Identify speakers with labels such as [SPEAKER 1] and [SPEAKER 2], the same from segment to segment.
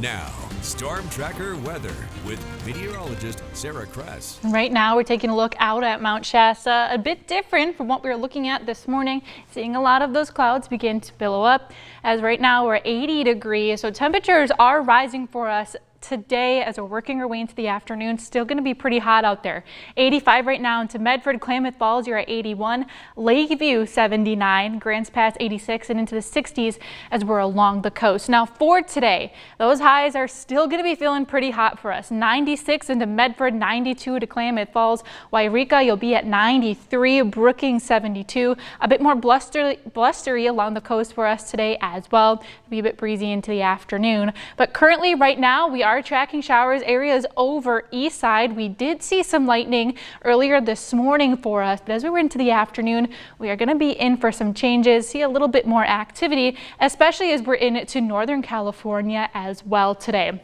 [SPEAKER 1] Now, Storm Tracker weather with meteorologist Sarah Kress.
[SPEAKER 2] Right now we're taking a look out at Mount Shasta, a bit different from what we were looking at this morning. Seeing a lot of those clouds begin to billow up, as right now we're 80 degrees, so temperatures are rising for us today as we're working our way into the afternoon. Still going to be pretty hot out there. 85 right now into Medford, Klamath Falls, you're at 81, Lakeview 79, Grants Pass 86, and into the 60s as we're along the coast. Now for today, those highs are still going to be feeling pretty hot for us. 96 into Medford, 92 to Klamath Falls, Wairika you'll be at 93, Brookings 72, a bit more blustery along the coast for us today as well. It'll be a bit breezy into the afternoon, but currently right now we are tracking showers areas over east side. We did see some lightning earlier this morning for us, but as we were into the afternoon, we are going to be in for some changes, see a little bit more activity, especially as we're into Northern California as well today.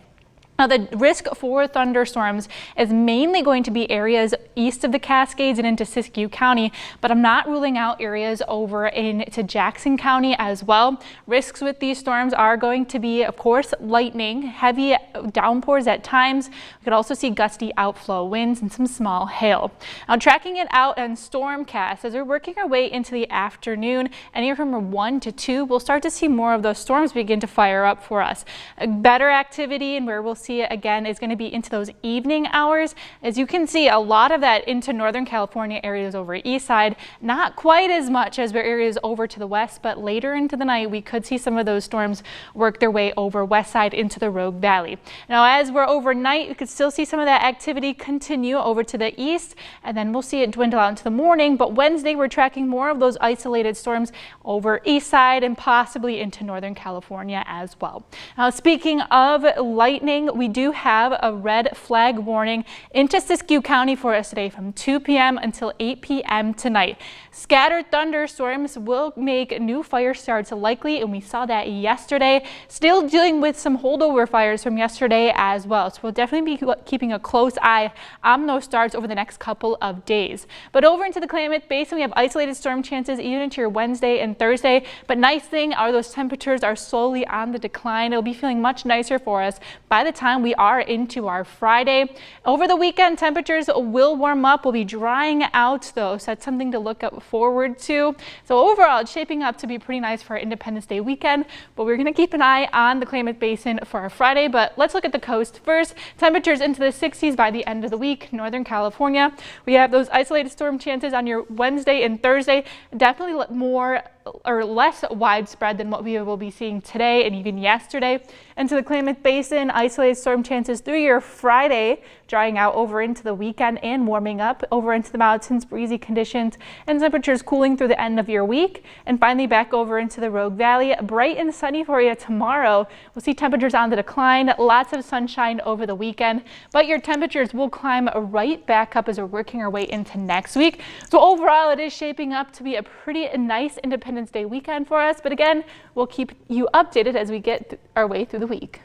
[SPEAKER 2] Now, the risk for thunderstorms is mainly going to be areas east of the Cascades and into Siskiyou County, but I'm not ruling out areas over into Jackson County as well. Risks with these storms are going to be, of course, lightning, heavy downpours at times. We could also see gusty outflow winds and some small hail. Now, tracking it out on Stormcast, as we're working our way into the afternoon, anywhere from 1 to 2, we'll start to see more of those storms begin to fire up for us. Better activity, and where we'll see it again is going to be into those evening hours. As you can see, a lot of that into Northern California areas over east side, not quite as much as areas over to the west, but later into the night we could see some of those storms work their way over west side into the Rogue Valley. Now as we're overnight, we could still see some of that activity continue over to the east, and then we'll see it dwindle out into the morning. But Wednesday we're tracking more of those isolated storms over east side and possibly into Northern California as well. Now speaking of lightning, we do have a red flag warning into Siskiyou County for us today from 2 p.m. until 8 p.m. tonight. Scattered thunderstorms will make new fire starts likely, and we saw that yesterday. Still dealing with some holdover fires from yesterday as well, so we'll definitely be keeping a close eye on those starts over the next couple of days. But over into the Klamath Basin, we have isolated storm chances even into your Wednesday and Thursday. But nice thing are those temperatures are slowly on the decline. It'll be feeling much nicer for us by the time we are into our Friday. Over the weekend, temperatures will warm up. We'll be drying out though, so that's something to look forward to. So overall, it's shaping up to be pretty nice for our Independence Day weekend, but we're going to keep an eye on the Klamath Basin for our Friday. But let's look at the coast first. Temperatures into the 60s by the end of the week. Northern California, we have those isolated storm chances on your Wednesday and Thursday. Definitely more or less widespread than what we will be seeing today and even yesterday. Into the Klamath Basin, isolated storm chances through your Friday, drying out over into the weekend and warming up over into the mountains, breezy conditions and temperatures cooling through the end of your week. And finally back over into the Rogue Valley, bright and sunny for you tomorrow. We'll see temperatures on the decline, lots of sunshine over the weekend, but your temperatures will climb right back up as we're working our way into next week. So overall, it is shaping up to be a pretty nice Independence Day weekend for us. But again, we'll keep you updated as we get our way through the week.